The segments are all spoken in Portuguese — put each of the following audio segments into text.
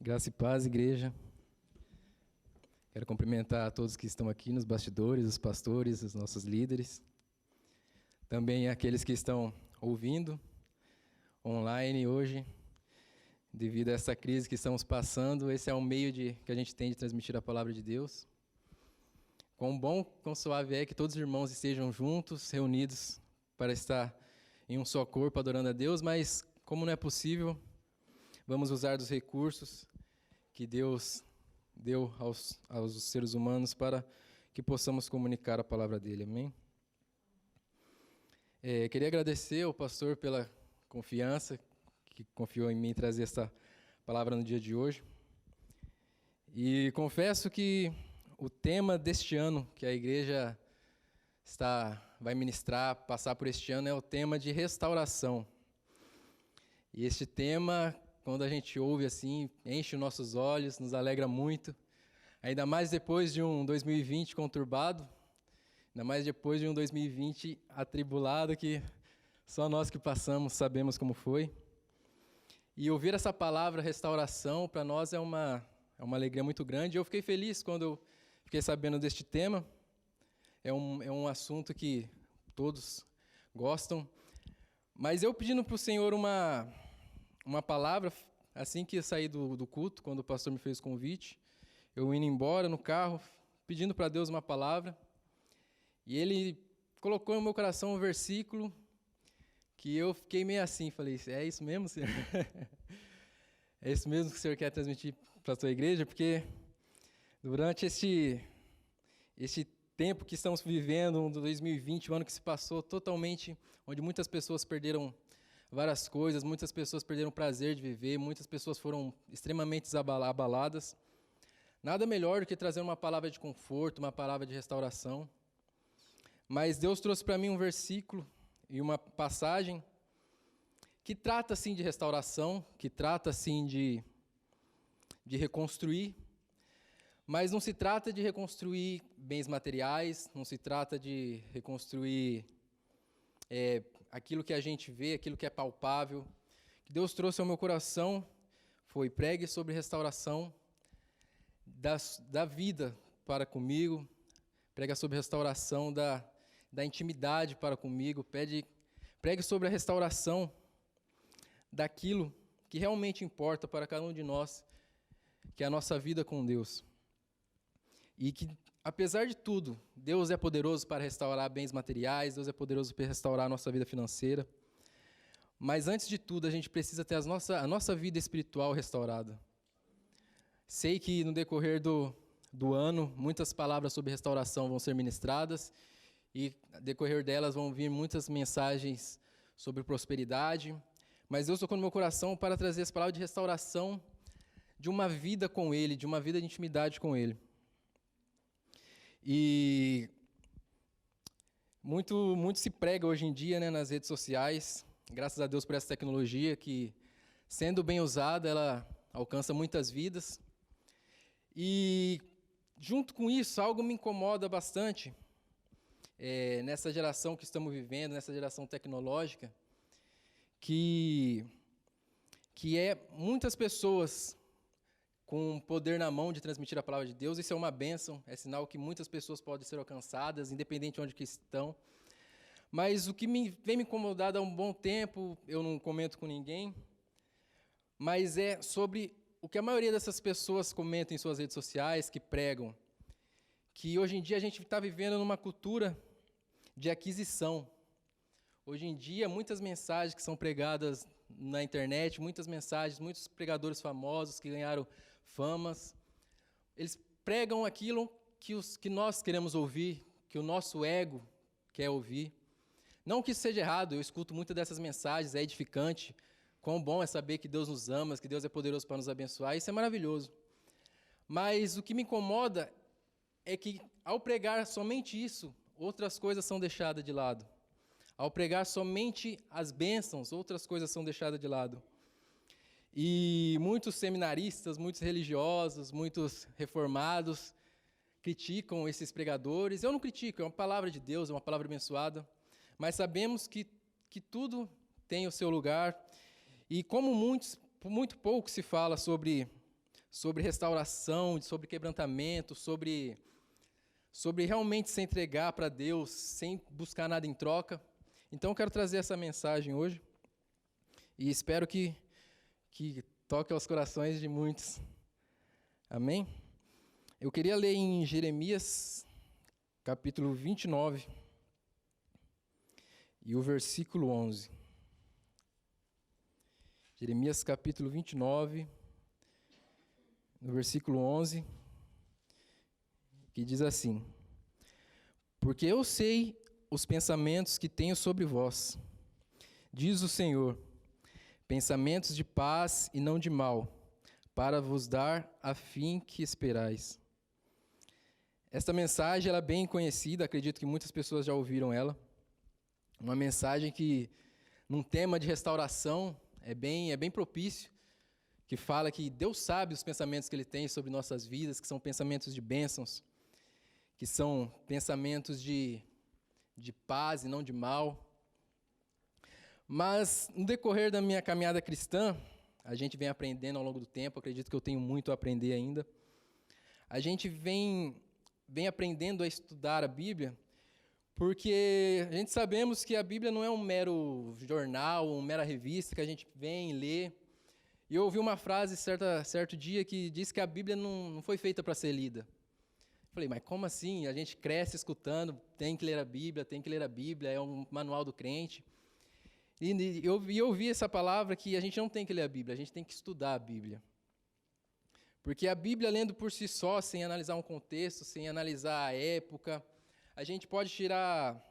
Graça e paz, igreja. Quero cumprimentar a todos que estão aqui nos bastidores, os pastores, os nossos líderes. Também aqueles que estão ouvindo online hoje. Devido a essa crise que estamos passando, esse é o meio que a gente tem de transmitir a palavra de Deus. Quão bom, quão suave é que todos os irmãos estejam juntos, reunidos, para estar em um só corpo adorando a Deus, mas como não é possível, vamos usar dos recursos que Deus deu aos seres humanos para que possamos comunicar a palavra dele. Amém? Queria agradecer ao pastor pela confiança que confiou em mim trazer essa palavra no dia de hoje. E confesso que o tema deste ano que a igreja vai ministrar, passar por este ano, é o tema de restauração. E este tema, quando a gente ouve assim, enche os nossos olhos, nos alegra muito, ainda mais depois de um 2020 conturbado, ainda mais depois de um 2020 atribulado, que só nós que passamos sabemos como foi. E ouvir essa palavra restauração, para nós é uma alegria muito grande. Eu fiquei feliz quando eu fiquei sabendo deste tema. É um assunto que todos gostam. Mas eu pedindo para o Senhor uma palavra, assim que eu saí do culto, quando o pastor me fez o convite, eu indo embora no carro, pedindo para Deus uma palavra. E Ele colocou no meu coração um versículo que eu fiquei meio assim, falei, é isso mesmo, Senhor? É isso mesmo que o Senhor quer transmitir para a sua igreja? Porque durante este tempo que estamos vivendo, um 2020, um ano que se passou totalmente, onde muitas pessoas perderam várias coisas, muitas pessoas perderam o prazer de viver, muitas pessoas foram extremamente abaladas. Nada melhor do que trazer uma palavra de conforto, uma palavra de restauração. Mas Deus trouxe para mim um versículo e uma passagem que trata, assim, de restauração, que trata, assim, de reconstruir, mas não se trata de reconstruir bens materiais, não se trata de reconstruir aquilo que a gente vê, aquilo que é palpável. O que Deus trouxe ao meu coração foi: pregue sobre restauração da vida para comigo, prega sobre restauração da intimidade para comigo, pregue sobre a restauração daquilo que realmente importa para cada um de nós, que é a nossa vida com Deus. E que, apesar de tudo, Deus é poderoso para restaurar bens materiais, Deus é poderoso para restaurar a nossa vida financeira. Mas, antes de tudo, a gente precisa ter a nossa vida espiritual restaurada. Sei que, no decorrer do ano, muitas palavras sobre restauração vão ser ministradas, e, no decorrer delas, vão vir muitas mensagens sobre prosperidade. Mas Deus tocou no meu coração para trazer as palavras de restauração de uma vida com Ele, de uma vida de intimidade com Ele. E muito se prega hoje em dia, né, nas redes sociais, graças a Deus por essa tecnologia que, sendo bem usada, ela alcança muitas vidas. E, junto com isso, algo me incomoda bastante nessa geração que estamos vivendo, nessa geração tecnológica, que é muitas pessoas com poder na mão de transmitir a palavra de Deus. Isso é uma bênção, é sinal que muitas pessoas podem ser alcançadas, independente de onde que estão. Mas o que vem me incomodando há um bom tempo, eu não comento com ninguém, mas é sobre o que a maioria dessas pessoas comentam em suas redes sociais, que pregam, que hoje em dia a gente está vivendo numa cultura de aquisição. Hoje em dia, muitas mensagens que são pregadas na internet, muitas mensagens, muitos pregadores famosos que ganharam famas, eles pregam aquilo que nós queremos ouvir, que o nosso ego quer ouvir. Não que isso seja errado, eu escuto muitas dessas mensagens, é edificante. Quão bom é saber que Deus nos ama, que Deus é poderoso para nos abençoar, isso é maravilhoso. Mas o que me incomoda é que, ao pregar somente isso, outras coisas são deixadas de lado. Ao pregar somente as bênçãos, outras coisas são deixadas de lado. E muitos seminaristas, muitos religiosos, muitos reformados criticam esses pregadores. Eu não critico, é uma palavra de Deus, é uma palavra abençoada. Mas sabemos que tudo tem o seu lugar. E como muito pouco se fala sobre sobre restauração, sobre quebrantamento, sobre realmente se entregar para Deus sem buscar nada em troca. Então eu quero trazer essa mensagem hoje e espero que toque aos corações de muitos. Amém? Eu queria ler em Jeremias, capítulo 29, e o versículo 11. Jeremias, capítulo 29, no versículo 11, que diz assim: Porque eu sei os pensamentos que tenho sobre vós, diz o Senhor, pensamentos de paz e não de mal, para vos dar a fim que esperais. Esta mensagem ela é bem conhecida, acredito que muitas pessoas já ouviram ela. Uma mensagem que, num tema de restauração, é bem propício, que fala que Deus sabe os pensamentos que Ele tem sobre nossas vidas, que são pensamentos de bênçãos, que são pensamentos de paz e não de mal. Mas, no decorrer da minha caminhada cristã, a gente vem aprendendo ao longo do tempo, acredito que eu tenho muito a aprender ainda. A gente vem aprendendo a estudar a Bíblia, porque a gente sabemos que a Bíblia não é um mero jornal, uma mera revista que a gente vem ler. E eu ouvi uma frase certo dia que diz que a Bíblia não foi feita para ser lida. Falei, mas como assim? A gente cresce escutando, tem que ler a Bíblia, é um manual do crente. E eu ouvi essa palavra que a gente não tem que ler a Bíblia, a gente tem que estudar a Bíblia. Porque a Bíblia, lendo por si só, sem analisar um contexto, sem analisar a época, a gente pode tirar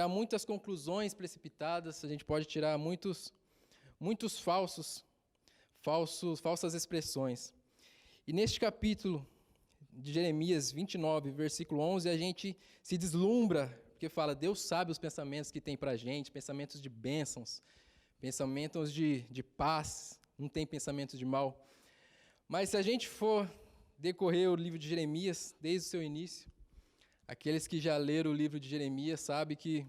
muitas conclusões precipitadas, a gente pode tirar muitas falsas expressões. E neste capítulo de Jeremias 29, versículo 11, a gente se deslumbra, porque fala, Deus sabe os pensamentos que tem para a gente, pensamentos de bênçãos, pensamentos de paz, não tem pensamentos de mal. Mas se a gente for decorrer o livro de Jeremias, desde o seu início, aqueles que já leram o livro de Jeremias sabem que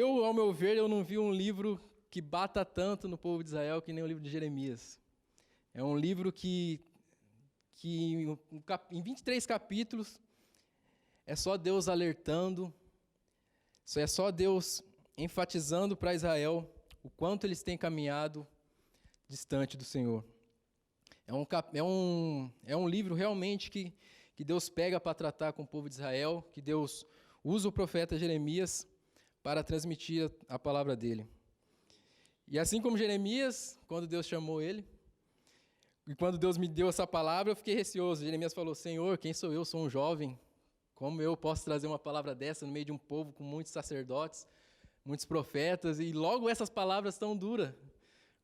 ao meu ver, eu não vi um livro que bata tanto no povo de Israel que nem o livro de Jeremias. É um livro que em 23 capítulos é só Deus alertando, é só Deus enfatizando para Israel o quanto eles têm caminhado distante do Senhor. É um livro realmente que Deus pega para tratar com o povo de Israel, que Deus usa o profeta Jeremias para transmitir a palavra dele. E assim como Jeremias, quando Deus chamou ele, e quando Deus me deu essa palavra, eu fiquei receoso. Jeremias falou, Senhor, quem sou eu? Sou um jovem. Como eu posso trazer uma palavra dessa no meio de um povo com muitos sacerdotes, muitos profetas, e logo essas palavras tão duras?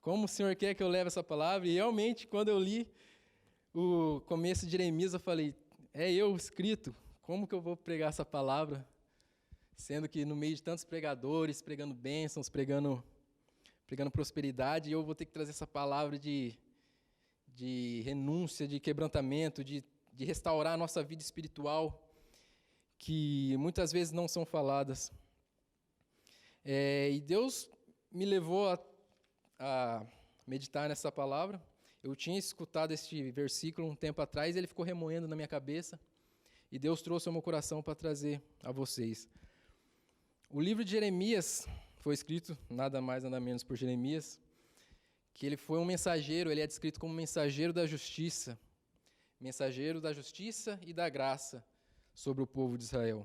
Como o Senhor quer que eu leve essa palavra? E realmente, quando eu li o começo de Jeremias, eu falei, é eu escrito, como que eu vou pregar essa palavra? Sendo que no meio de tantos pregadores, pregando bênçãos, pregando prosperidade, eu vou ter que trazer essa palavra de renúncia, de quebrantamento, de restaurar a nossa vida espiritual, que muitas vezes não são faladas. E Deus me levou a meditar nessa palavra. Eu tinha escutado este versículo um tempo atrás, e ele ficou remoendo na minha cabeça, e Deus trouxe ao meu coração para trazer a vocês. O livro de Jeremias foi escrito, nada mais, nada menos, por Jeremias, que ele foi um mensageiro, ele é descrito como mensageiro da justiça e da graça sobre o povo de Israel.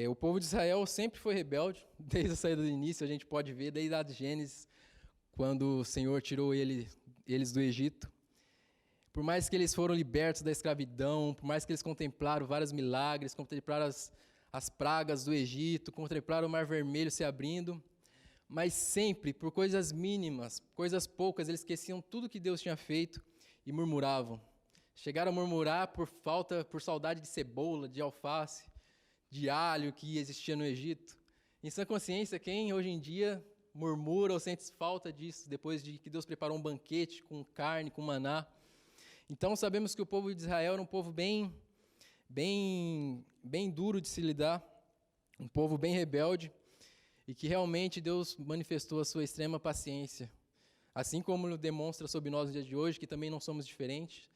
O povo de Israel sempre foi rebelde, desde a saída do início, a gente pode ver, desde a Gênesis, quando o Senhor tirou eles do Egito. Por mais que eles foram libertos da escravidão, por mais que eles contemplaram vários milagres, contemplaram as pragas do Egito, contemplaram o Mar Vermelho se abrindo, mas sempre, por coisas mínimas, coisas poucas, eles esqueciam tudo que Deus tinha feito e murmuravam. Chegaram a murmurar por saudade de cebola, de alface, de alho que existia no Egito. Em sã consciência, quem hoje em dia murmura ou sente falta disso, depois de que Deus preparou um banquete com carne, com maná? Então sabemos que o povo de Israel era um povo bem duro de se lidar, um povo bem rebelde, e que realmente Deus manifestou a sua extrema paciência Assim como demonstra sobre nós no dia de hoje, que também não somos diferentes.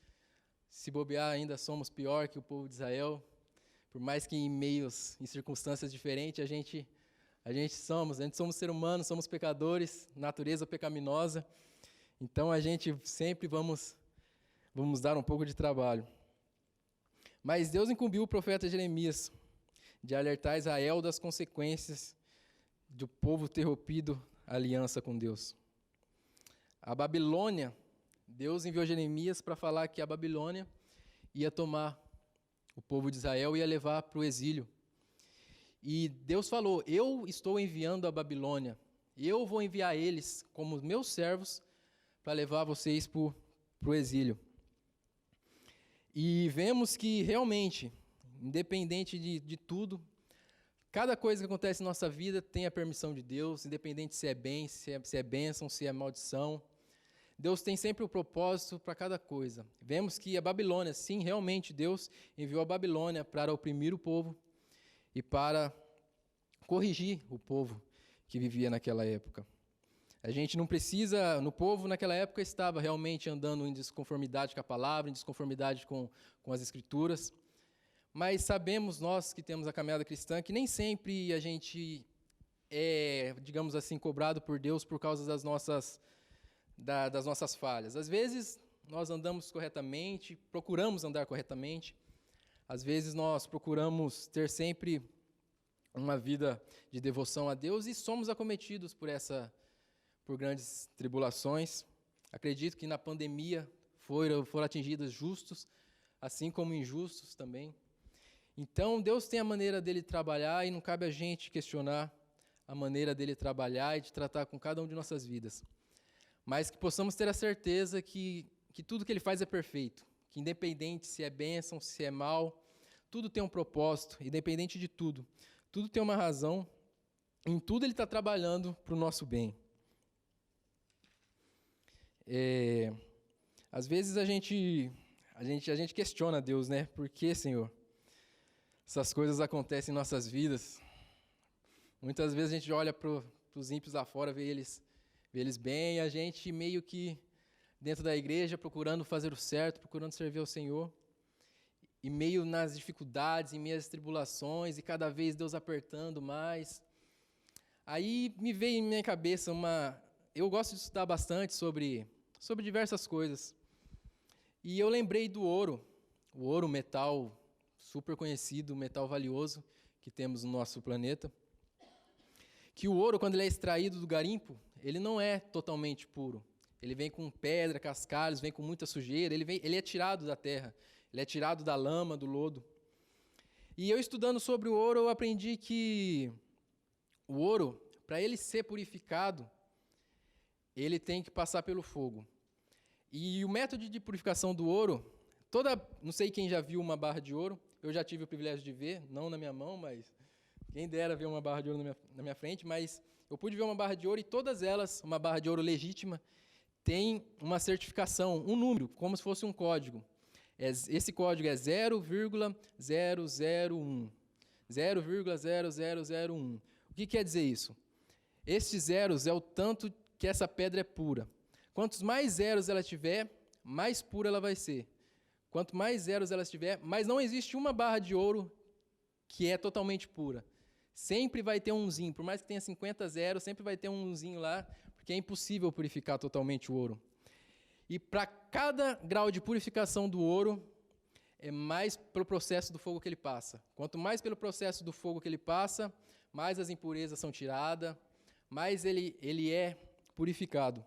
Se bobear, ainda somos pior que o povo de Israel. Por mais que em meios, em circunstâncias diferentes, a gente somos seres humanos, somos pecadores, natureza pecaminosa. Então a gente sempre vamos dar um pouco de trabalho. Mas Deus incumbiu o profeta Jeremias de alertar Israel das consequências do povo ter rompido a aliança com Deus. A Babilônia, Deus enviou Jeremias para falar que a Babilônia ia tomar o povo de Israel e ia levar para o exílio. E Deus falou, eu estou enviando a Babilônia, eu vou enviar eles como meus servos para levar vocês para o exílio. E vemos que realmente, independente de tudo, cada coisa que acontece em nossa vida tem a permissão de Deus, independente se é bem, se é bênção, se é maldição. Deus tem sempre o propósito para cada coisa. Vemos que a Babilônia, sim, realmente Deus enviou a Babilônia para oprimir o povo e para corrigir o povo que vivia naquela época. A gente não precisa, no povo naquela época estava realmente andando em desconformidade com a palavra, em desconformidade com as Escrituras, mas sabemos nós que temos a caminhada cristã que nem sempre a gente é, digamos assim, cobrado por Deus por causa das nossas falhas. Às vezes nós andamos corretamente, procuramos andar corretamente, às vezes nós procuramos ter sempre uma vida de devoção a Deus e somos acometidos por grandes tribulações. Acredito que na pandemia foram atingidos justos, assim como injustos também. Então, Deus tem a maneira dele trabalhar e não cabe a gente questionar a maneira dele trabalhar e de tratar com cada um de nossas vidas. Mas que possamos ter a certeza que tudo que ele faz é perfeito, que independente se é bênção, se é mal, tudo tem um propósito, independente de tudo. Tudo tem uma razão, em tudo ele está trabalhando para o nosso bem. Às vezes a gente questiona Deus, né? Por que, Senhor, essas coisas acontecem em nossas vidas? Muitas vezes a gente olha para os ímpios lá fora, vê eles bem, e a gente meio que dentro da igreja procurando fazer o certo, procurando servir ao Senhor, e meio nas dificuldades, em meio às tribulações, e cada vez Deus apertando mais. Aí me veio em minha cabeça eu gosto de estudar bastante sobre diversas coisas. E eu lembrei do ouro. O ouro, metal super conhecido, metal valioso que temos no nosso planeta. Que o ouro, quando ele é extraído do garimpo, ele não é totalmente puro. Ele vem com pedra, cascalhos, vem com muita sujeira, ele é tirado da terra, ele é tirado da lama, do lodo. E eu estudando sobre o ouro, eu aprendi que o ouro, para ele ser purificado, ele tem que passar pelo fogo. E o método de purificação do ouro, não sei quem já viu uma barra de ouro, eu já tive o privilégio de ver, não na minha mão, mas quem dera ver uma barra de ouro na minha frente, mas eu pude ver uma barra de ouro e todas elas, uma barra de ouro legítima, tem uma certificação, um número, como se fosse um código. Esse código é 0,001. 0,0001. O que quer dizer isso? Estes zeros é o tanto que essa pedra é pura. Quantos mais zeros ela tiver, mais pura ela vai ser. Quanto mais zeros ela tiver, mas não existe uma barra de ouro que é totalmente pura. Sempre vai ter um umzinho, por mais que tenha 50 zeros, sempre vai ter um umzinho lá, porque é impossível purificar totalmente o ouro. E para cada grau de purificação do ouro, é mais pelo processo do fogo que ele passa. Quanto mais pelo processo do fogo que ele passa, mais as impurezas são tiradas, mais ele é purificado.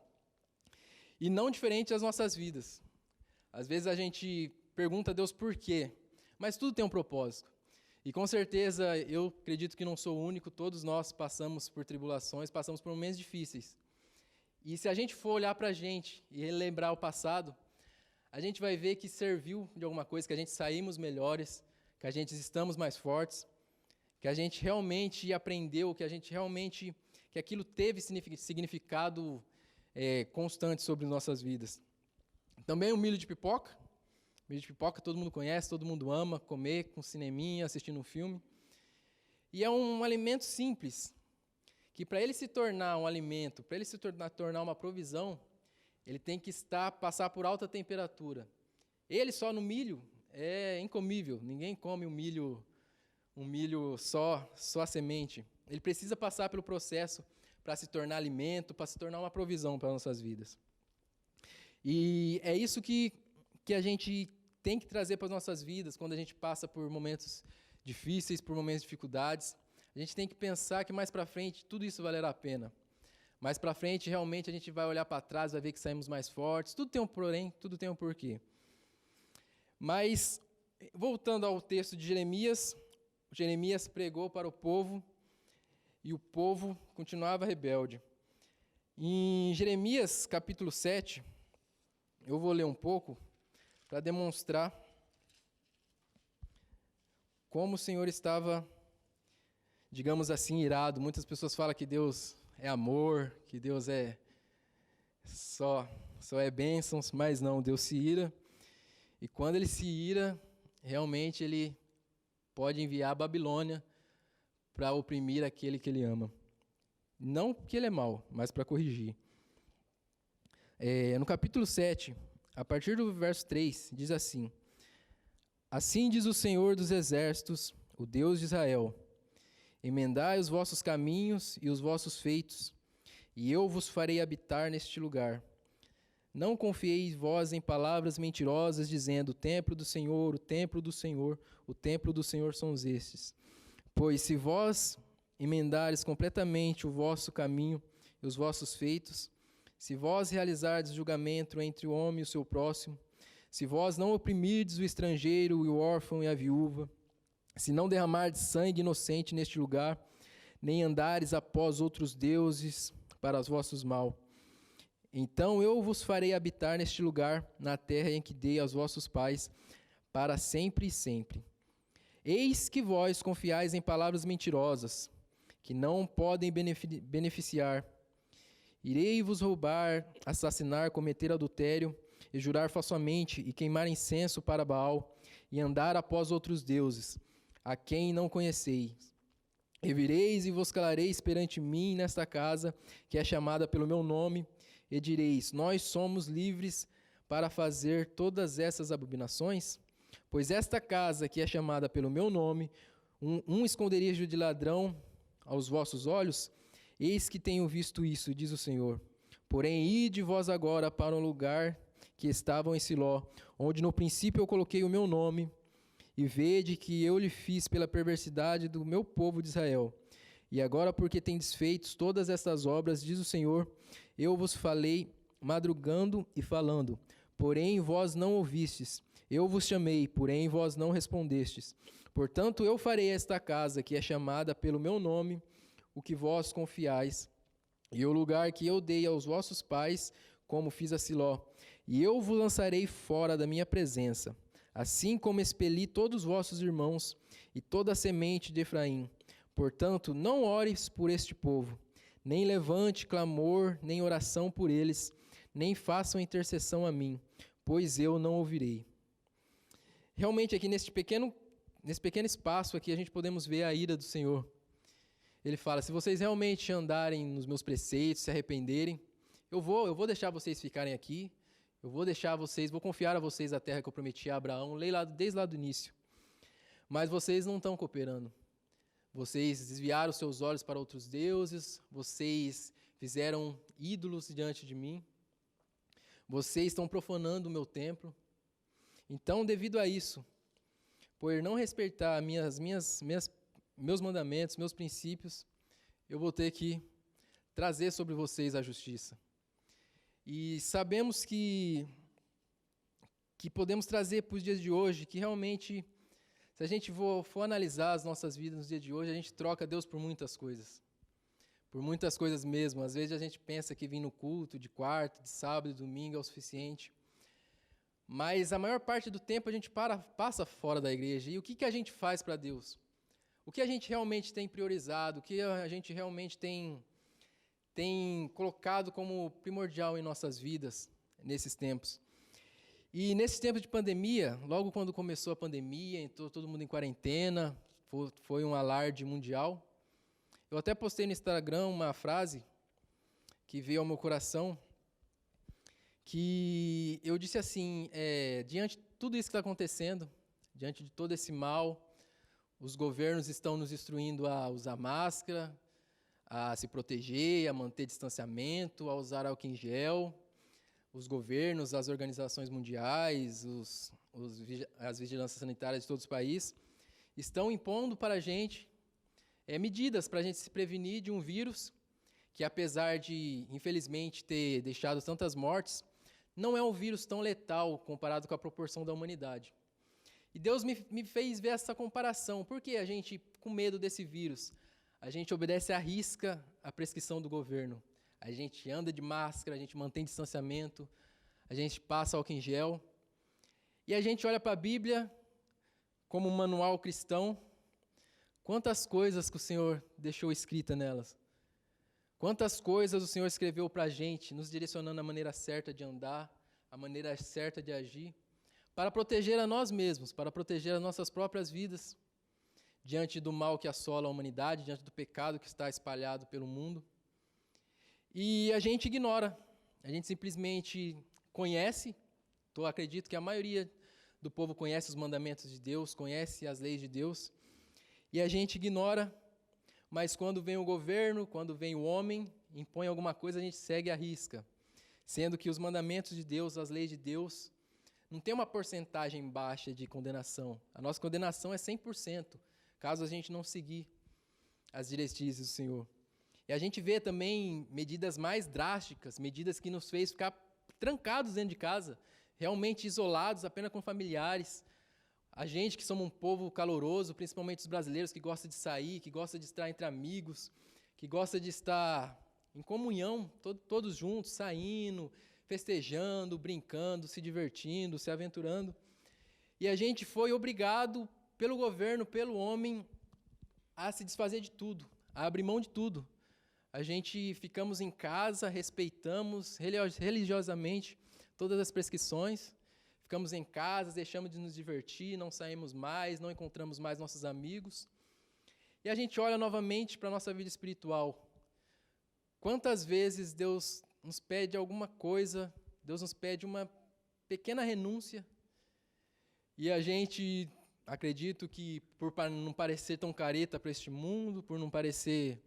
E não diferente das nossas vidas. Às vezes a gente pergunta a Deus por quê, mas tudo tem um propósito. E com certeza, eu acredito que não sou o único, todos nós passamos por tribulações, passamos por momentos difíceis. E se a gente for olhar para a gente e relembrar o passado, a gente vai ver que serviu de alguma coisa, que a gente saímos melhores, que a gente estamos mais fortes, que a gente realmente aprendeu, que aquilo teve significado constante sobre nossas vidas. Também o milho de pipoca. Milho de pipoca todo mundo conhece, todo mundo ama comer com cineminha, assistindo um filme. E é um alimento simples, que para ele se tornar um alimento, para ele se tornar uma provisão, ele tem que passar por alta temperatura. Ele só no milho é incomível, ninguém come um milho só a semente. Ele precisa passar pelo processo para se tornar alimento, para se tornar uma provisão para nossas vidas. E é isso que a gente tem que trazer para as nossas vidas quando a gente passa por momentos difíceis, por momentos de dificuldades. A gente tem que pensar que mais para frente tudo isso valerá a pena. Mais para frente, realmente, a gente vai olhar para trás, vai ver que saímos mais fortes. Tudo tem um porém, tudo tem um porquê. Mas, voltando ao texto de Jeremias, Jeremias pregou para o povo e o povo continuava rebelde. Em Jeremias, capítulo 7, eu vou ler um pouco para demonstrar como o Senhor estava, digamos assim, irado. Muitas pessoas falam que Deus é amor, que Deus só é bênçãos, mas não, Deus se ira. E quando Ele se ira, realmente Ele pode enviar a Babilônia para oprimir aquele que Ele ama. Não porque Ele é mau, mas para corrigir. No capítulo 7, a partir do verso 3, diz assim: Assim diz o Senhor dos Exércitos, o Deus de Israel: Emendai os vossos caminhos e os vossos feitos, e eu vos farei habitar neste lugar. Não confieis vós em palavras mentirosas, dizendo: o templo do Senhor, o templo do Senhor, o templo do Senhor são estes. Pois se vós emendares completamente o vosso caminho e os vossos feitos, se vós realizardes julgamento entre o homem e o seu próximo, se vós não oprimirdes o estrangeiro e o órfão e a viúva, se não derramardes sangue inocente neste lugar, nem andares após outros deuses para os vossos mal, então eu vos farei habitar neste lugar, na terra em que dei aos vossos pais, para sempre e sempre. Eis que vós confiais em palavras mentirosas, que não podem beneficiar. Irei vos roubar, assassinar, cometer adultério, e jurar falsamente, e queimar incenso para Baal, e andar após outros deuses, a quem não conheceis. E vireis e vos calareis perante mim nesta casa, que é chamada pelo meu nome, e direis: nós somos livres para fazer todas essas abominações? Pois esta casa, que é chamada pelo meu nome, um esconderijo de ladrão aos vossos olhos, eis que tenho visto isso, diz o Senhor. Porém, ide vós agora para um lugar que estavam em Siló, onde no princípio eu coloquei o meu nome, e vede que eu lhe fiz pela perversidade do meu povo de Israel. E agora, porque tendes feito todas estas obras, diz o Senhor, eu vos falei madrugando e falando, porém vós não ouvistes. Eu vos chamei, porém vós não respondestes. Portanto, eu farei esta casa, que é chamada pelo meu nome, o que vós confiais, e o lugar que eu dei aos vossos pais, como fiz a Siló. E eu vos lançarei fora da minha presença, assim como expeli todos os vossos irmãos e toda a semente de Efraim. Portanto, não ores por este povo, nem levante clamor, nem oração por eles, nem façam intercessão a mim, pois eu não ouvirei. Realmente, aqui nesse pequeno espaço aqui, a gente podemos ver a ira do Senhor. Ele fala: se vocês realmente andarem nos meus preceitos, se arrependerem, eu vou deixar vocês ficarem aqui, vou confiar a vocês a terra que eu prometi a Abraão, desde lá do início. Mas vocês não estão cooperando. Vocês desviaram seus olhos para outros deuses, vocês fizeram ídolos diante de mim, vocês estão profanando o meu templo. Então, devido a isso, por não respeitar meus mandamentos, meus princípios, eu vou ter que trazer sobre vocês a justiça. E sabemos que podemos trazer para os dias de hoje, que realmente, se a gente for analisar as nossas vidas nos dias de hoje, a gente troca Deus por muitas coisas. Por muitas coisas mesmo. Às vezes a gente pensa que vir no culto de quarta, de sábado, de domingo é o suficiente. Mas a maior parte do tempo a gente passa fora da igreja. E o que a gente faz para Deus? O que a gente realmente tem priorizado? O que a gente realmente tem colocado como primordial em nossas vidas nesses tempos? E nesse tempo de pandemia, logo quando começou a pandemia, entrou todo mundo em quarentena, foi um alarde mundial. Eu até postei no Instagram uma frase que veio ao meu coração, que eu disse assim, diante de tudo isso que está acontecendo, diante de todo esse mal, os governos estão nos instruindo a usar máscara, a se proteger, a manter distanciamento, a usar álcool em gel. Os governos, as organizações mundiais, as vigilâncias sanitárias de todos os países estão impondo para a gente medidas para a gente se prevenir de um vírus que, apesar de, infelizmente, ter deixado tantas mortes, não é um vírus tão letal comparado com a proporção da humanidade. E Deus me fez ver essa comparação. Por que a gente, com medo desse vírus, a gente obedece à risca a prescrição do governo? A gente anda de máscara, a gente mantém distanciamento, a gente passa álcool em gel. E a gente olha para a Bíblia como um manual cristão. Quantas coisas que o Senhor deixou escrita nelas. Quantas coisas o Senhor escreveu para a gente, nos direcionando a maneira certa de andar, a maneira certa de agir, para proteger a nós mesmos, para proteger as nossas próprias vidas, diante do mal que assola a humanidade, diante do pecado que está espalhado pelo mundo. E a gente ignora, a gente simplesmente conhece, acredito que a maioria do povo conhece os mandamentos de Deus, conhece as leis de Deus, e a gente ignora, mas quando vem o governo, quando vem o homem, impõe alguma coisa, a gente segue à risca, sendo que os mandamentos de Deus, as leis de Deus, não tem uma porcentagem baixa de condenação. A nossa condenação é 100%, caso a gente não seguir as diretrizes do Senhor. E a gente vê também medidas mais drásticas, medidas que nos fez ficar trancados dentro de casa, realmente isolados, apenas com familiares. A gente que somos um povo caloroso, principalmente os brasileiros que gosta de sair, que gosta de estar entre amigos, que gosta de estar em comunhão, todos juntos, saindo, festejando, brincando, se divertindo, se aventurando. E a gente foi obrigado pelo governo, pelo homem, a se desfazer de tudo, a abrir mão de tudo. A gente ficamos em casa, respeitamos religiosamente todas as prescrições, ficamos em casa, deixamos de nos divertir, não saímos mais, não encontramos mais nossos amigos. E a gente olha novamente para a nossa vida espiritual. Quantas vezes Deus nos pede alguma coisa, Deus nos pede uma pequena renúncia, e a gente, acredito que por não parecer tão careta para este mundo, por não parecer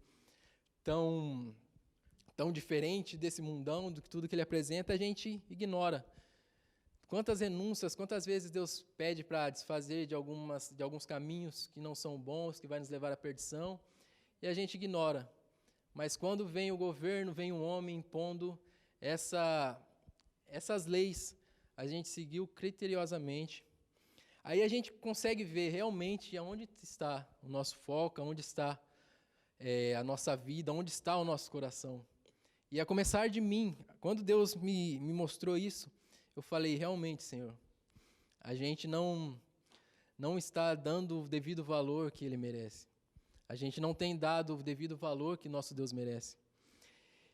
tão diferente desse mundão, de tudo que ele apresenta, a gente ignora. Quantas renúncias, quantas vezes Deus pede para desfazer de alguns caminhos que não são bons, que vai nos levar à perdição, e a gente ignora. Mas quando vem o governo, vem um homem impondo essas leis, a gente seguiu criteriosamente. Aí a gente consegue ver realmente aonde está o nosso foco, aonde está a nossa vida, onde está o nosso coração. E a começar de mim, quando Deus me mostrou isso, eu falei, realmente, Senhor, a gente não está dando o devido valor que Ele merece. A gente não tem dado o devido valor que nosso Deus merece.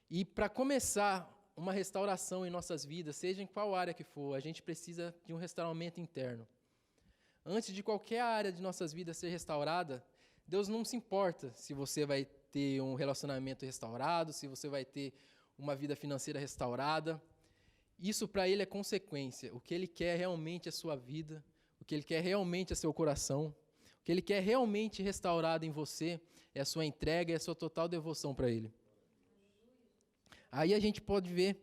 E para começar uma restauração em nossas vidas, seja em qual área que for, a gente precisa de um restauramento interno. Antes de qualquer área de nossas vidas ser restaurada, Deus não se importa se você vai ter um relacionamento restaurado, se você vai ter uma vida financeira restaurada. Isso para Ele é consequência. O que Ele quer realmente é a sua vida, o que Ele quer realmente é seu coração, o que Ele quer realmente restaurado em você é a sua entrega e a sua total devoção para Ele. Aí a gente pode ver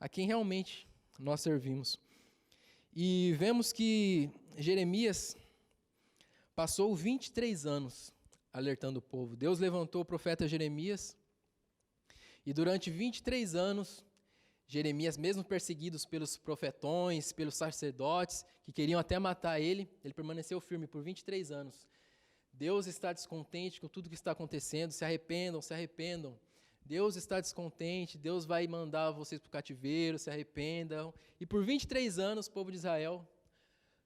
a quem realmente nós servimos. E vemos que Jeremias passou 23 anos alertando o povo. Deus levantou o profeta Jeremias e durante 23 anos, Jeremias, mesmo perseguido pelos profetões, pelos sacerdotes, que queriam até matar ele permaneceu firme por 23 anos. Deus está descontente com tudo que está acontecendo, se arrependam, se arrependam. Deus está descontente, Deus vai mandar vocês para o cativeiro, se arrependam. E por 23 anos, o povo de Israel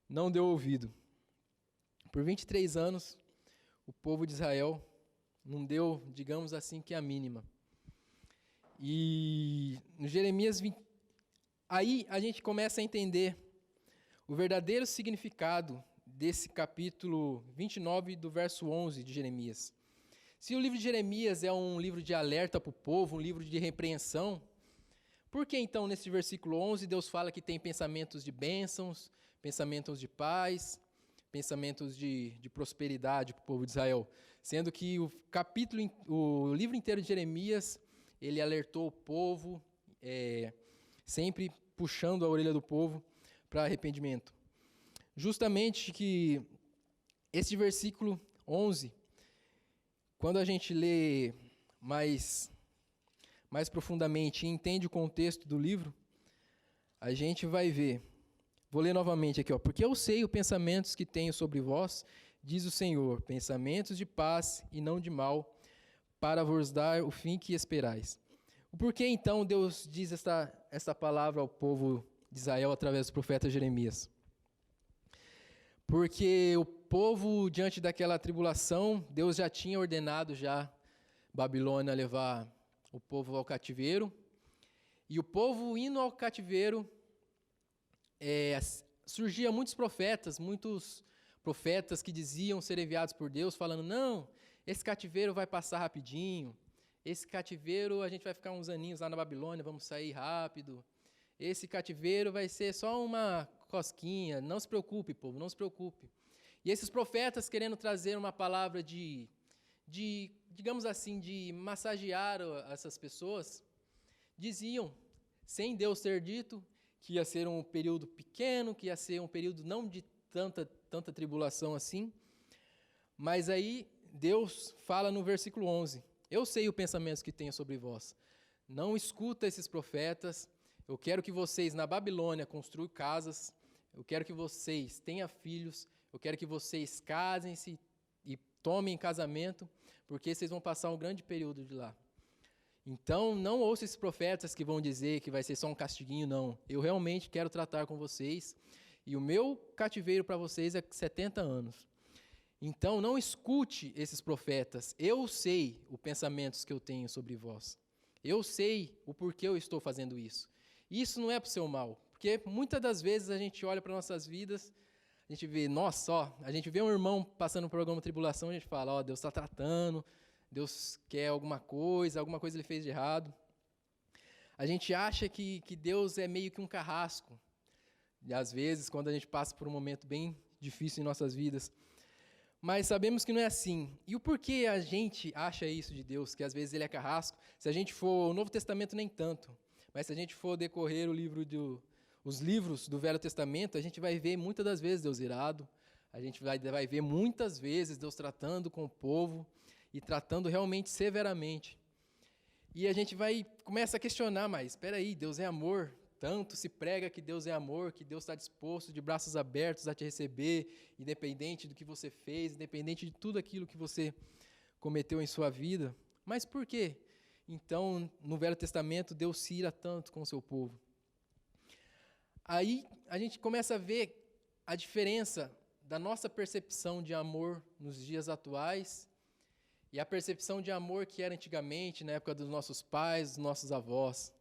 não deu ouvido. Por 23 anos, o povo de Israel não deu, digamos assim, que a mínima. E no Jeremias 20, aí a gente começa a entender o verdadeiro significado desse capítulo 29 do verso 11 de Jeremias. Se o livro de Jeremias é um livro de alerta para o povo, um livro de repreensão, Por que então, nesse versículo 11, Deus fala que tem pensamentos de bênçãos, pensamentos de paz, pensamentos de prosperidade para o povo de Israel? Sendo que o livro inteiro de Jeremias, ele alertou o povo, sempre puxando a orelha do povo para arrependimento. Justamente que esse versículo 11, quando a gente lê mais profundamente e entende o contexto do livro, a gente vai ver. Vou ler novamente aqui, ó. Porque eu sei os pensamentos que tenho sobre vós, diz o Senhor, pensamentos de paz e não de mal, para vos dar o fim que esperais. O porquê então Deus diz esta palavra ao povo de Israel através do profeta Jeremias? Porque o povo, diante daquela tribulação, Deus já tinha ordenado Babilônia levar o povo ao cativeiro. E o povo indo ao cativeiro, surgiam muitos profetas que diziam ser enviados por Deus, falando, não, esse cativeiro vai passar rapidinho, esse cativeiro a gente vai ficar uns aninhos lá na Babilônia, vamos sair rápido, esse cativeiro vai ser só uma cosquinha, não se preocupe, povo, não se preocupe. E esses profetas querendo trazer uma palavra digamos assim, de massagear essas pessoas, diziam, sem Deus ter dito, que ia ser um período pequeno, que ia ser um período não de tanta tribulação assim, mas aí Deus fala no versículo 11, eu sei o pensamento que tenho sobre vós, não escuta esses profetas, eu quero que vocês na Babilônia construam casas, eu quero que vocês tenham filhos, eu quero que vocês casem-se e tomem casamento, porque vocês vão passar um grande período de lá. Então, não ouça esses profetas que vão dizer que vai ser só um castiguinho, não. Eu realmente quero tratar com vocês, e o meu cativeiro para vocês é 70 anos. Então, não escute esses profetas. Eu sei os pensamentos que eu tenho sobre vós. Eu sei o porquê eu estou fazendo isso. Isso não é para o seu mal, porque muitas das vezes a gente olha para nossas vidas, a gente vê, a gente vê um irmão passando por alguma tribulação, a gente fala, Deus está tratando, Deus quer alguma coisa ele fez de errado. A gente acha que Deus é meio que um carrasco. E às vezes, quando a gente passa por um momento bem difícil em nossas vidas. Mas sabemos que não é assim. E o porquê a gente acha isso de Deus, que às vezes ele é carrasco? Se a gente for, o Novo Testamento nem tanto, mas se a gente for decorrer os livros do Velho Testamento, a gente vai ver muitas das vezes Deus irado, a gente vai ver muitas vezes Deus tratando com o povo, e tratando realmente severamente. E a gente começa a questionar, mas espera aí, Deus é amor, tanto se prega que Deus é amor, que Deus está disposto de braços abertos a te receber, independente do que você fez, independente de tudo aquilo que você cometeu em sua vida. Mas por quê? Então, no Velho Testamento, Deus se ira tanto com o seu povo. Aí a gente começa a ver a diferença da nossa percepção de amor nos dias atuais e a percepção de amor que era antigamente, na época dos nossos pais, dos nossos avós.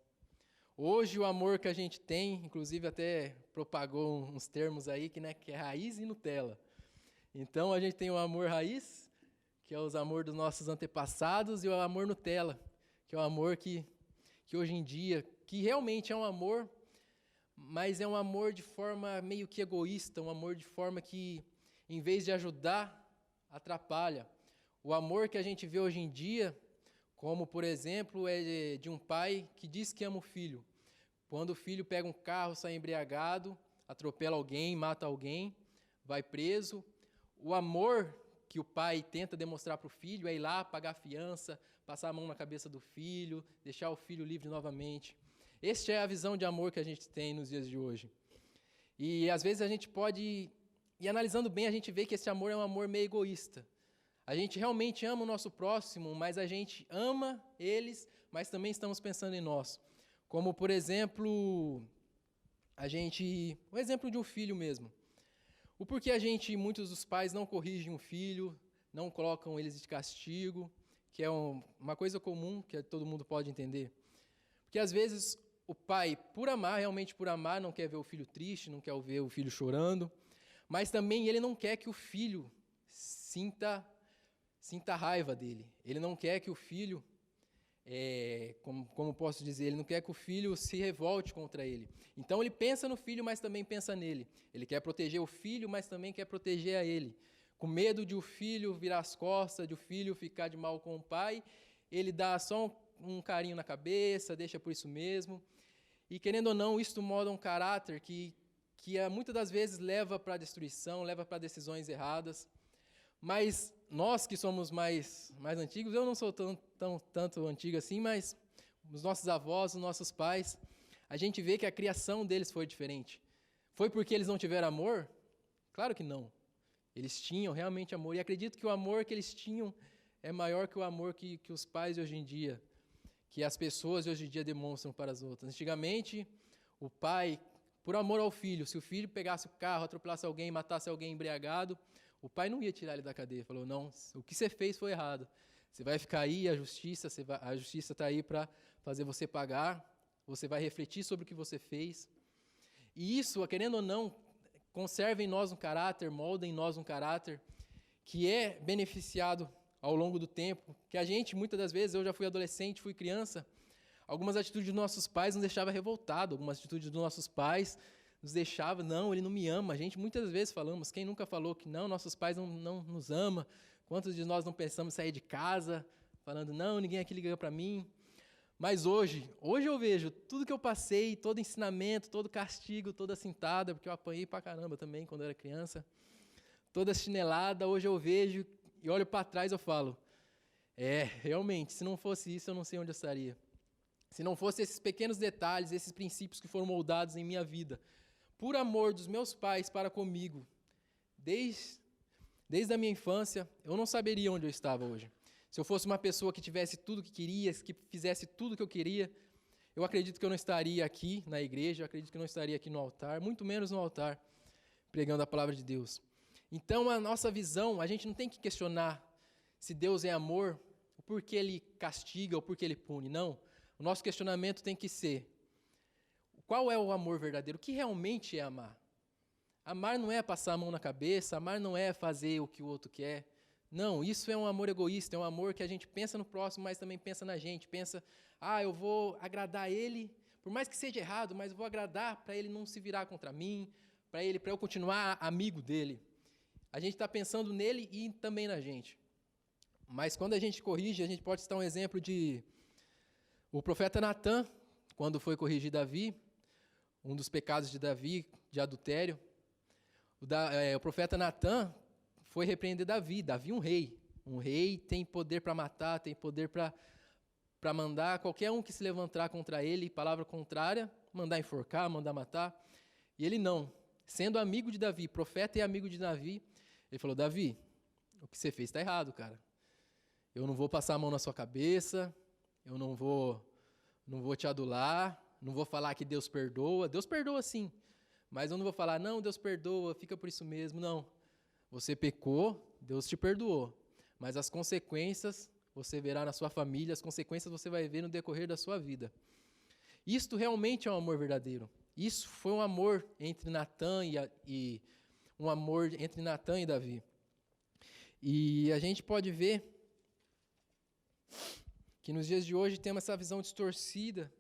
Hoje, o amor que a gente tem, inclusive até propagou uns termos aí, que é raiz e Nutella. Então, a gente tem o amor raiz, que é o amor dos nossos antepassados, e o amor Nutella, que é o amor que hoje em dia, que realmente é um amor, mas é um amor de forma meio que egoísta, um amor de forma que, em vez de ajudar, atrapalha. O amor que a gente vê hoje em dia, como, por exemplo, é de um pai que diz que ama o filho. Quando o filho pega um carro, sai embriagado, atropela alguém, mata alguém, vai preso. O amor que o pai tenta demonstrar para o filho é ir lá, pagar a fiança, passar a mão na cabeça do filho, deixar o filho livre novamente. Esta é a visão de amor que a gente tem nos dias de hoje. E, às vezes, a gente pode... E, analisando bem, a gente vê que esse amor é um amor meio egoísta. A gente realmente ama o nosso próximo, mas a gente ama eles, mas também estamos pensando em nós. Como, por exemplo, o exemplo de um filho mesmo. O porquê muitos dos pais não corrigem o filho, não colocam eles de castigo, que é uma coisa comum, que todo mundo pode entender. Porque, às vezes, o pai, realmente por amar, não quer ver o filho triste, não quer ver o filho chorando, mas também ele não quer que o filho sinta raiva dele. Ele não quer que o filho como posso dizer, ele não quer que o filho se revolte contra ele. Então ele pensa no filho, mas também pensa nele. Ele quer proteger o filho, mas também quer proteger a ele. Com medo de o filho virar as costas, de o filho ficar de mal com o pai, ele dá só um carinho na cabeça, deixa por isso mesmo. E querendo ou não, isso molda um caráter que muitas das vezes leva para a destruição, leva para decisões erradas. Mas nós que somos mais antigos, eu não sou tanto antigo assim, mas os nossos avós, os nossos pais, a gente vê que a criação deles foi diferente. Foi porque eles não tiveram amor? Claro que não. Eles tinham realmente amor. E acredito que o amor que eles tinham é maior que o amor que os pais de hoje em dia, que as pessoas de hoje em dia demonstram para as outras. Antigamente, o pai, por amor ao filho, se o filho pegasse o carro, atropelasse alguém, matasse alguém embriagado, o pai não ia tirar ele da cadeia. Falou, não, o que você fez foi errado. Você vai ficar aí, a justiça está aí para fazer você pagar, você vai refletir sobre o que você fez. E isso, querendo ou não, conserva em nós um caráter, molda em nós um caráter que é beneficiado ao longo do tempo, que a gente, muitas das vezes, eu já fui adolescente, fui criança, algumas atitudes dos nossos pais nos deixavam revoltados, algumas atitudes dos nossos pais nos deixavam, não, ele não me ama. A gente muitas vezes falamos, quem nunca falou que não, nossos pais não nos amam? Quantos de nós não pensamos em sair de casa, falando, não, ninguém aqui liga para mim? Mas hoje eu vejo tudo que eu passei, todo ensinamento, todo castigo, toda cintada, porque eu apanhei pra caramba também quando eu era criança, toda chinelada, hoje eu vejo e olho para trás e eu falo, realmente, se não fosse isso, eu não sei onde eu estaria. Se não fosse esses pequenos detalhes, esses princípios que foram moldados em minha vida, por amor dos meus pais para comigo, desde a minha infância, eu não saberia onde eu estava hoje. Se eu fosse uma pessoa que tivesse tudo o que queria, que fizesse tudo o que eu queria, eu acredito que eu não estaria aqui na igreja, eu acredito que eu não estaria aqui no altar, muito menos no altar, pregando a palavra de Deus. Então, a nossa visão, a gente não tem que questionar se Deus é amor, o porquê Ele castiga, ou porquê Ele pune, não. O nosso questionamento tem que ser, qual é o amor verdadeiro? O que realmente é amar? Amar não é passar a mão na cabeça, amar não é fazer o que o outro quer. Não, isso é um amor egoísta, é um amor que a gente pensa no próximo, mas também pensa na gente. Pensa, eu vou agradar ele, por mais que seja errado, mas eu vou agradar para ele não se virar contra mim, para eu continuar amigo dele. A gente está pensando nele e também na gente. Mas quando a gente corrige, a gente pode citar um exemplo de o profeta Natã, quando foi corrigir Davi, um dos pecados de Davi, de adultério. O profeta Natã foi repreender Davi, um rei. Um rei tem poder para matar, tem poder para mandar qualquer um que se levantar contra ele, palavra contrária, mandar enforcar, mandar matar. E ele não. Sendo amigo de Davi, profeta e amigo de Davi, ele falou, Davi, o que você fez está errado, cara. Eu não vou passar a mão na sua cabeça, eu não vou te adular, não vou falar que Deus perdoa sim, mas eu não vou falar, não, Deus perdoa, fica por isso mesmo, não. Você pecou, Deus te perdoou, mas as consequências você verá na sua família, as consequências você vai ver no decorrer da sua vida. Isto realmente é um amor verdadeiro. Isso foi um amor entre Natã e Davi. E a gente pode ver que nos dias de hoje temos essa visão distorcida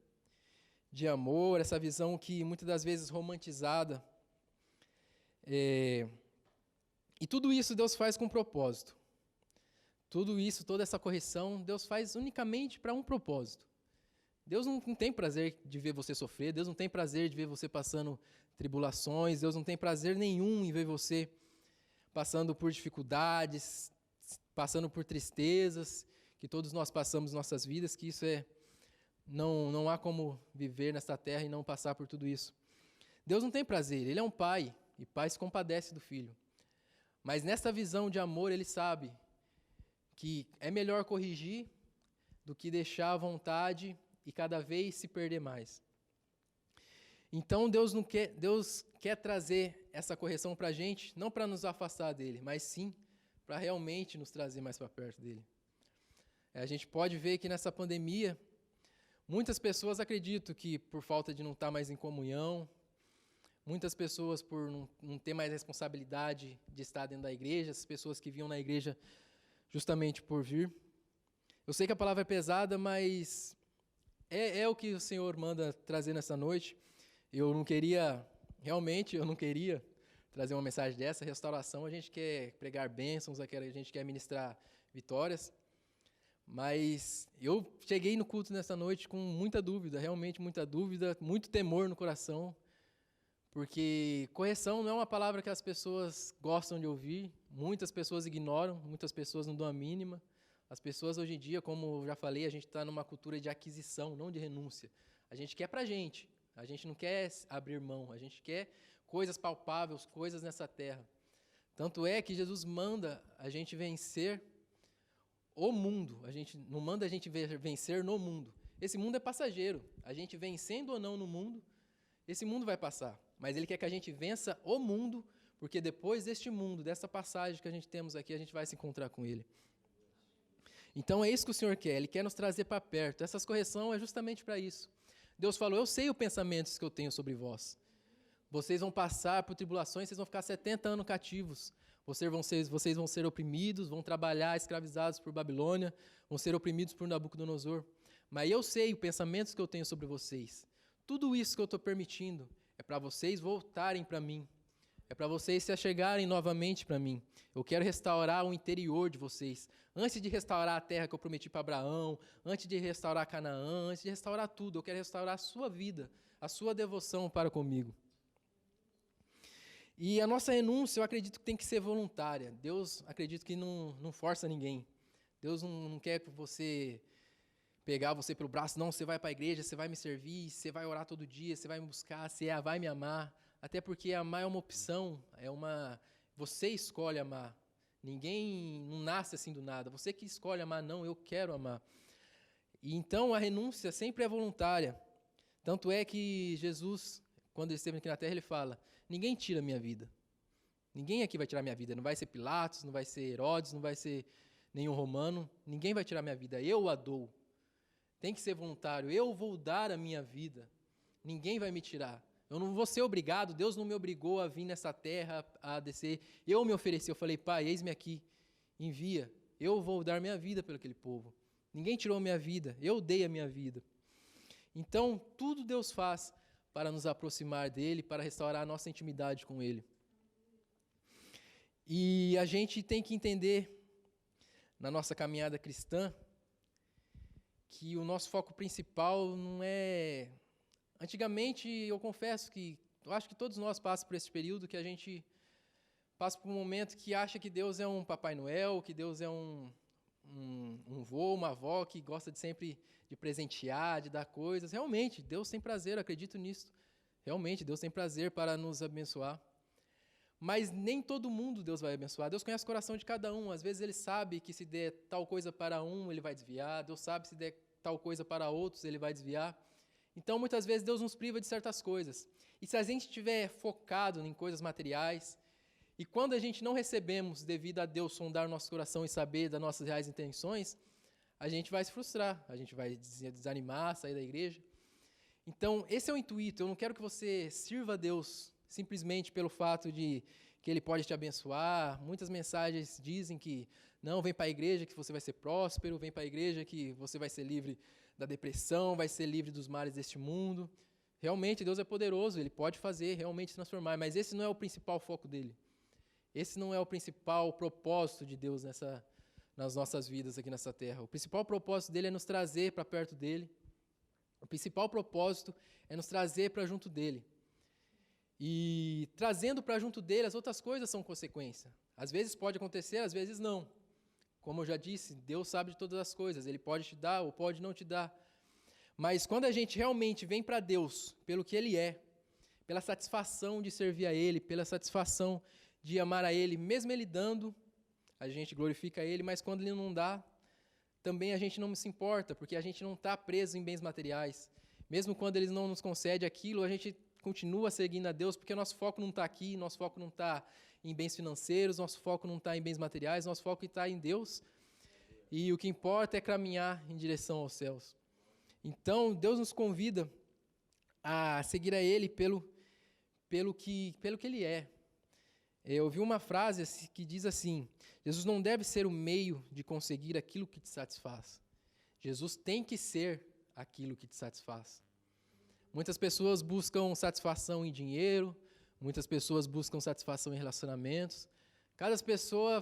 de amor, essa visão que muitas das vezes romantizada. E tudo isso Deus faz com propósito. Tudo isso, toda essa correção, Deus faz unicamente para um propósito. Deus não tem prazer de ver você sofrer, Deus não tem prazer de ver você passando tribulações, Deus não tem prazer nenhum em ver você passando por dificuldades, passando por tristezas, que todos nós passamos em nossas vidas, que isso não há como viver nesta terra e não passar por tudo isso. Deus não tem prazer, Ele é um pai, e pai se compadece do filho. Mas nesta visão de amor, Ele sabe que é melhor corrigir do que deixar à vontade e cada vez se perder mais. Então Deus quer trazer essa correção para a gente, não para nos afastar dele, mas sim para realmente nos trazer mais para perto dele. A gente pode ver que nessa pandemia, muitas pessoas acreditam que por falta de não estar mais em comunhão, muitas pessoas por não ter mais responsabilidade de estar dentro da igreja, as pessoas que vinham na igreja justamente por vir, Eu sei que a palavra é pesada, mas é o que o Senhor manda trazer nessa noite. Realmente eu não queria trazer uma mensagem dessa. Restauração, a gente quer pregar bênçãos, a gente quer ministrar vitórias. Mas eu cheguei no culto nessa noite com muita dúvida, realmente muita dúvida, muito temor no coração, porque correção não é uma palavra que as pessoas gostam de ouvir, muitas pessoas ignoram, muitas pessoas não dão a mínima. As pessoas hoje em dia, como eu já falei, a gente está numa cultura de aquisição, não de renúncia. A gente quer pra gente, a gente não quer abrir mão, a gente quer coisas palpáveis, coisas nessa terra. Tanto é que Jesus manda a gente vencer o mundo, a gente não manda a gente vencer no mundo. Esse mundo é passageiro, a gente vencendo ou não no mundo, esse mundo vai passar. Mas Ele quer que a gente vença o mundo, porque depois deste mundo, dessa passagem que a gente temos aqui, a gente vai se encontrar com Ele. Então é isso que o Senhor quer, Ele quer nos trazer para perto. Essas correções é justamente para isso. Deus falou, eu sei os pensamentos que eu tenho sobre vós. Vocês vão passar por tribulações, vocês vão ficar 70 anos cativos. Vocês vão ser oprimidos, vão trabalhar escravizados por Babilônia, vão ser oprimidos por Nabucodonosor. Mas eu sei os pensamentos que eu tenho sobre vocês. Tudo isso que eu estou permitindo é para vocês voltarem para mim. É para vocês se achegarem novamente para mim. Eu quero restaurar o interior de vocês. Antes de restaurar a terra que eu prometi para Abraão, antes de restaurar Canaã, antes de restaurar tudo, eu quero restaurar a sua vida, a sua devoção para comigo. E a nossa renúncia, eu acredito que tem que ser voluntária. Deus, acredito que não força ninguém. Deus não quer que você pegar você pelo braço, não, você vai para a igreja, você vai me servir, você vai orar todo dia, você vai me buscar, você vai me amar. Até porque amar é uma opção, você escolhe amar. Ninguém não nasce assim do nada. Você que escolhe amar, não, eu quero amar. E então a renúncia sempre é voluntária. Tanto é que Jesus, quando ele esteve aqui na terra, ele fala, ninguém tira a minha vida. Ninguém aqui vai tirar a minha vida. Não vai ser Pilatos, não vai ser Herodes, não vai ser nenhum romano. Ninguém vai tirar a minha vida. Eu a dou. Tem que ser voluntário. Eu vou dar a minha vida. Ninguém vai me tirar. Eu não vou ser obrigado. Deus não me obrigou a vir nessa terra, a descer. Eu me ofereci. Eu falei, Pai, eis-me aqui. Envia. Eu vou dar minha vida pelo aquele povo. Ninguém tirou a minha vida. Eu dei a minha vida. Então, tudo Deus faz para nos aproximar dEle, para restaurar a nossa intimidade com Ele. E a gente tem que entender, na nossa caminhada cristã, que o nosso foco principal não é... Antigamente, eu confesso que, eu acho que todos nós passamos por esse período, que a gente passa por um momento que acha que Deus é um Papai Noel, que Deus é um vô, uma avó que gosta de sempre de presentear, de dar coisas. Realmente, Deus tem prazer, eu acredito nisso. Realmente, Deus tem prazer para nos abençoar. Mas nem todo mundo Deus vai abençoar. Deus conhece o coração de cada um. Às vezes Ele sabe que se der tal coisa para um, Ele vai desviar. Deus sabe que se der tal coisa para outros, Ele vai desviar. Então, muitas vezes, Deus nos priva de certas coisas. E se a gente estiver focado em coisas materiais, e quando a gente não recebemos, devido a Deus sondar o nosso coração e saber das nossas reais intenções, a gente vai se frustrar, a gente vai desanimar, sair da igreja. Então, esse é o intuito. Eu não quero que você sirva a Deus simplesmente pelo fato de que Ele pode te abençoar. Muitas mensagens dizem que, não, vem para a igreja que você vai ser próspero, vem para a igreja que você vai ser livre da depressão, vai ser livre dos males deste mundo. Realmente, Deus é poderoso, Ele pode fazer, realmente transformar, mas esse não é o principal foco dEle. Esse não é o principal propósito de Deus nas nossas vidas aqui nessa terra. O principal propósito dEle é nos trazer para perto dEle. O principal propósito é nos trazer para junto dEle. E trazendo para junto dEle, as outras coisas são consequência. Às vezes pode acontecer, às vezes não. Como eu já disse, Deus sabe de todas as coisas. Ele pode te dar ou pode não te dar. Mas quando a gente realmente vem para Deus pelo que Ele é, pela satisfação de servir a Ele, pela satisfação de amar a Ele, mesmo Ele dando, a gente glorifica Ele, mas quando Ele não dá, também a gente não se importa, porque a gente não está preso em bens materiais. Mesmo quando Ele não nos concede aquilo, a gente continua seguindo a Deus, porque nosso foco não está aqui, nosso foco não está em bens financeiros, nosso foco não está em bens materiais, nosso foco está em Deus. E o que importa é caminhar em direção aos céus. Então, Deus nos convida a seguir a Ele pelo que Ele é. Eu ouvi uma frase que diz assim, Jesus não deve ser o meio de conseguir aquilo que te satisfaz. Jesus tem que ser aquilo que te satisfaz. Muitas pessoas buscam satisfação em dinheiro, muitas pessoas buscam satisfação em relacionamentos. Cada pessoa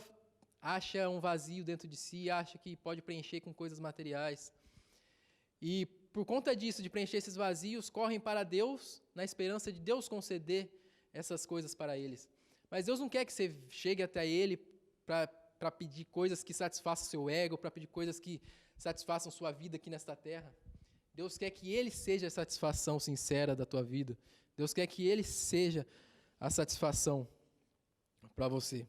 acha um vazio dentro de si, acha que pode preencher com coisas materiais. E por conta disso, de preencher esses vazios, correm para Deus na esperança de Deus conceder essas coisas para eles. Mas Deus não quer que você chegue até Ele para pedir coisas que satisfaçam seu ego, para pedir coisas que satisfaçam sua vida aqui nesta terra. Deus quer que Ele seja a satisfação sincera da tua vida. Deus quer que Ele seja a satisfação para você.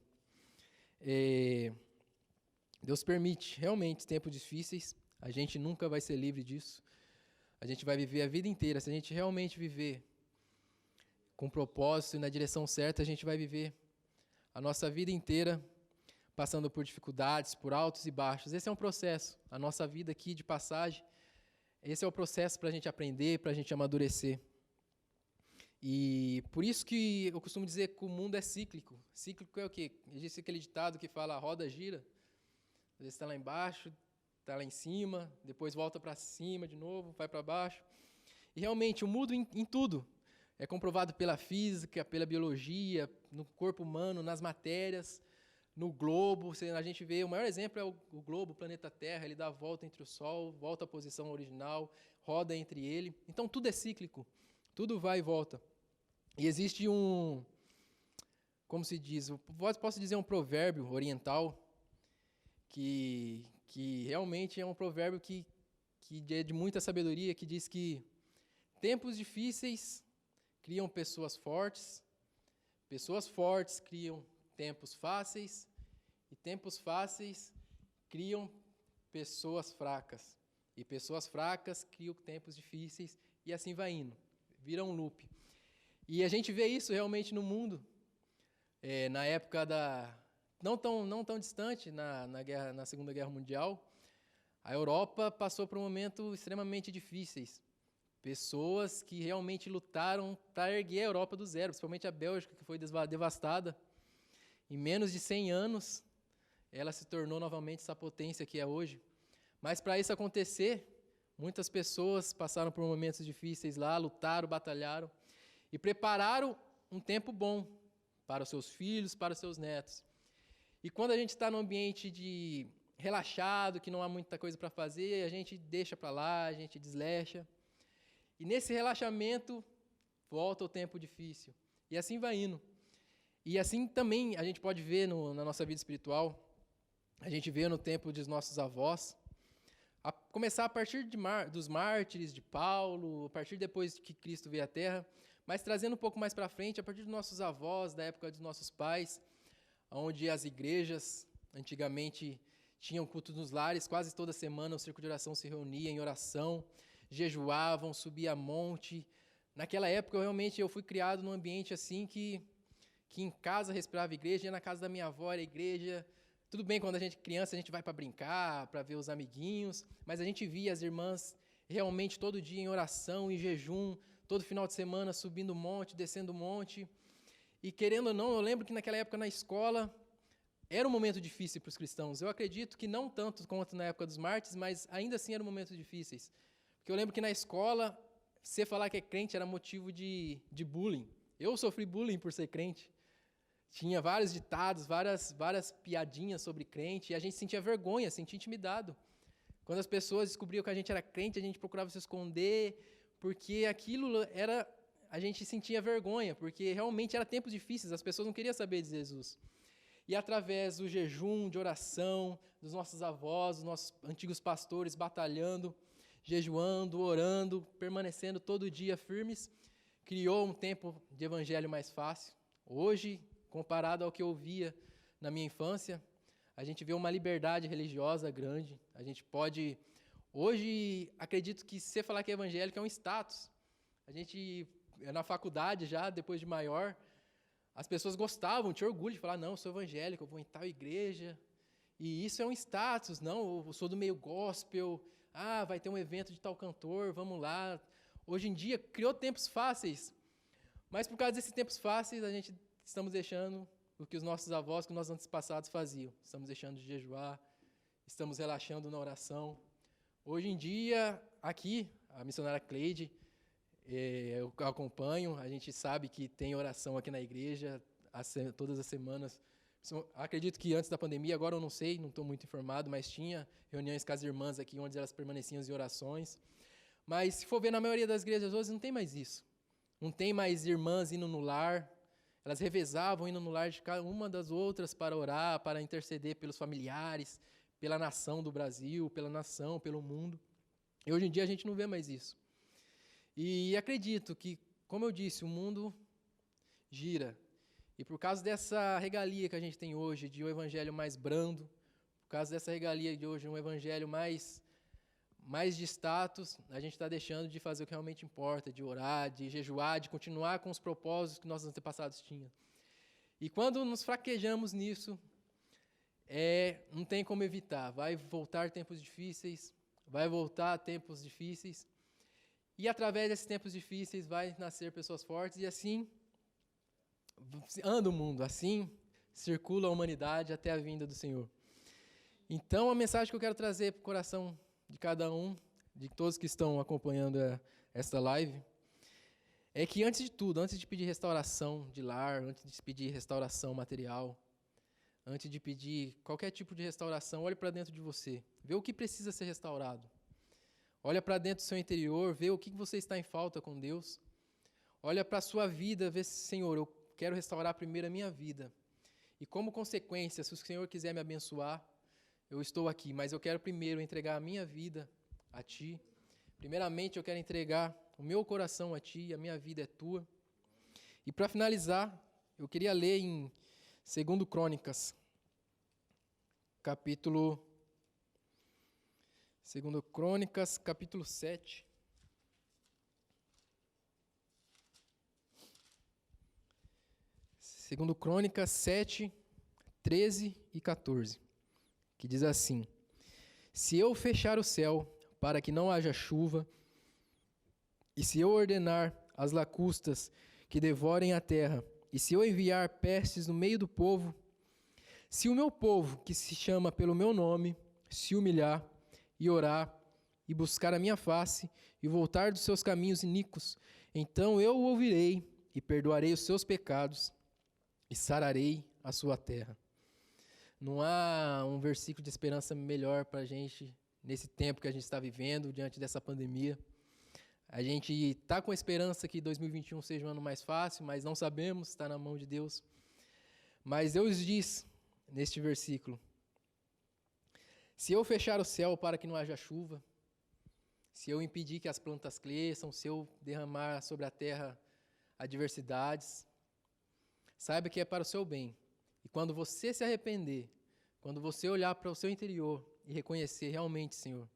Deus permite realmente tempos difíceis. A gente nunca vai ser livre disso. A gente vai viver a vida inteira. Se a gente realmente viver com propósito e na direção certa, a gente vai viver a nossa vida inteira passando por dificuldades, por altos e baixos. Esse é um processo. A nossa vida aqui de passagem, esse é o processo para a gente aprender, para a gente amadurecer. E por isso que eu costumo dizer que o mundo é cíclico. Cíclico é o quê? Existe aquele ditado que fala, a roda gira. Às vezes está lá embaixo, está lá em cima, depois volta para cima de novo, vai para baixo. E realmente, o mundo em tudo é comprovado pela física, pela biologia, no corpo humano, nas matérias, no globo. A gente vê, o maior exemplo é o globo, o planeta Terra, ele dá a volta entre o Sol, volta à posição original, roda entre ele. Então, tudo é cíclico, tudo vai e volta. E existe como se diz, posso dizer um provérbio oriental, que realmente é um provérbio que é de muita sabedoria, que diz que tempos difíceis criam pessoas fortes criam tempos fáceis, e tempos fáceis criam pessoas fracas, e pessoas fracas criam tempos difíceis, e assim vai indo, vira um loop. E a gente vê isso realmente no mundo, na época não tão distante, na Segunda Guerra Mundial, a Europa passou por um momento extremamente difíceis. Pessoas que realmente lutaram para erguer a Europa do zero, principalmente a Bélgica, que foi devastada. Em menos de 100 anos, ela se tornou novamente essa potência que é hoje. Mas para isso acontecer, muitas pessoas passaram por momentos difíceis lá, lutaram, batalharam e prepararam um tempo bom para os seus filhos, para os seus netos. E quando a gente está num ambiente relaxado, que não há muita coisa para fazer, a gente deixa para lá, a gente deslecha. E nesse relaxamento, volta o tempo difícil. E assim vai indo. E assim também a gente pode ver na nossa vida espiritual, a gente vê no tempo dos nossos avós, começar a partir dos mártires, de Paulo, a partir depois que Cristo veio à Terra, mas trazendo um pouco mais para frente, a partir dos nossos avós, da época dos nossos pais, onde as igrejas antigamente tinham culto nos lares, quase toda semana o círculo de oração se reunia em oração, jejuavam, subia monte. Naquela época, eu fui criado num ambiente assim que em casa respirava igreja, ia na casa da minha avó, era igreja. Tudo bem, quando a gente é criança, a gente vai para brincar, para ver os amiguinhos, mas a gente via as irmãs realmente todo dia em oração, em jejum, todo final de semana subindo o monte, descendo o monte. E querendo ou não, eu lembro que naquela época na escola era um momento difícil para os cristãos. Eu acredito que não tanto quanto na época dos mártires, mas ainda assim eram momentos difíceis. Porque eu lembro que na escola, você falar que é crente era motivo de bullying. Eu sofri bullying por ser crente. Tinha vários ditados, várias piadinhas sobre crente, e a gente sentia vergonha, sentia intimidado. Quando as pessoas descobriam que a gente era crente, a gente procurava se esconder, porque aquilo era... A gente sentia vergonha, porque realmente era tempos difíceis, as pessoas não queriam saber de Jesus. E através do jejum, de oração, dos nossos avós, dos nossos antigos pastores batalhando, jejuando, orando, permanecendo todo dia firmes, criou um tempo de evangelho mais fácil. Hoje, comparado ao que eu via na minha infância, a gente vê uma liberdade religiosa grande. A gente pode... Hoje, acredito que se você falar que é evangélico é um status. A gente, na faculdade já, depois de maior, as pessoas gostavam, tinham orgulho de falar, não, eu sou evangélico, eu vou em tal igreja. E isso é um status, não, eu sou do meio gospel, vai ter um evento de tal cantor, vamos lá. Hoje em dia, criou tempos fáceis, mas por causa desses tempos fáceis, a gente estamos deixando o que os nossos avós, que os nossos antepassados faziam. Estamos deixando de jejuar, estamos relaxando na oração, Hoje em dia, aqui, a missionária Cleide, eu acompanho, a gente sabe que tem oração aqui na igreja, todas as semanas. Acredito que antes da pandemia, agora eu não sei, não estou muito informado, mas tinha reuniões com as irmãs aqui, onde elas permaneciam em orações. Mas, se for ver, na maioria das igrejas hoje, não tem mais isso. Não tem mais irmãs indo no lar. Elas revezavam indo no lar de cada uma das outras para orar, para interceder pelos familiares, pela nação do Brasil, pela nação, pelo mundo. E hoje em dia a gente não vê mais isso. E acredito que, como eu disse, o mundo gira. E por causa dessa regalia que a gente tem hoje, de um evangelho mais brando, por causa dessa regalia de hoje, um evangelho mais de status, a gente está deixando de fazer o que realmente importa, de orar, de jejuar, de continuar com os propósitos que nossos antepassados tinham. E quando nos fraquejamos nisso, não tem como evitar. Vai voltar tempos difíceis, e através desses tempos difíceis vai nascer pessoas fortes, e assim anda o mundo, assim circula a humanidade até a vinda do Senhor. Então, a mensagem que eu quero trazer para o coração de cada um, de todos que estão acompanhando esta live, é que antes de tudo, antes de pedir restauração de lar, antes de pedir restauração material, antes de pedir qualquer tipo de restauração, olhe para dentro de você, vê o que precisa ser restaurado. Olha para dentro do seu interior, vê o que você está em falta com Deus. Olha para a sua vida, vê se, Senhor, eu quero restaurar primeiro a minha vida. E como consequência, se o Senhor quiser me abençoar, eu estou aqui, mas eu quero primeiro entregar a minha vida a Ti. Primeiramente, eu quero entregar o meu coração a Ti, a minha vida é Tua. E para finalizar, eu queria ler em 2 Crônicas, capítulo 7. 2 Crônicas 7, 13 e 14, que diz assim: Se eu fechar o céu para que não haja chuva, e se eu ordenar as lacustas que devorem a terra, e se eu enviar pestes no meio do povo, se o meu povo, que se chama pelo meu nome, se humilhar e orar, e buscar a minha face, e voltar dos seus caminhos iníquos, então eu o ouvirei, e perdoarei os seus pecados, e sararei a sua terra. Não há um versículo de esperança melhor para a gente, nesse tempo que a gente está vivendo, diante dessa pandemia. A gente está com a esperança que 2021 seja um ano mais fácil, mas não sabemos, está na mão de Deus. Mas Deus diz, neste versículo, se eu fechar o céu para que não haja chuva, se eu impedir que as plantas cresçam, se eu derramar sobre a terra adversidades, saiba que é para o seu bem. E quando você se arrepender, quando você olhar para o seu interior e reconhecer realmente, Senhor,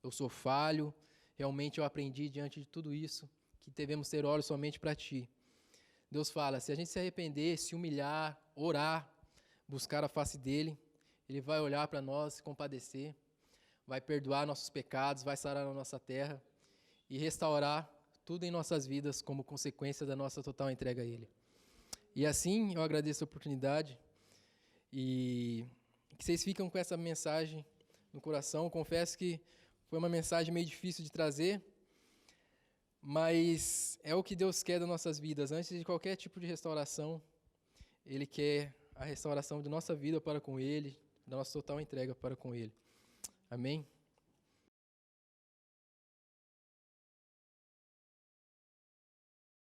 eu sou falho, realmente eu aprendi diante de tudo isso, que devemos ter olhos somente para Ti. Deus fala, se a gente se arrepender, se humilhar, orar, buscar a face dEle, Ele vai olhar para nós, se compadecer, vai perdoar nossos pecados, vai sarar a nossa terra e restaurar tudo em nossas vidas como consequência da nossa total entrega a Ele. E assim eu agradeço a oportunidade e que vocês ficam com essa mensagem no coração. Confesso que foi uma mensagem meio difícil de trazer, mas é o que Deus quer das nossas vidas. Antes de qualquer tipo de restauração, Ele quer a restauração de nossa vida para com Ele, da nossa total entrega para com Ele. Amém?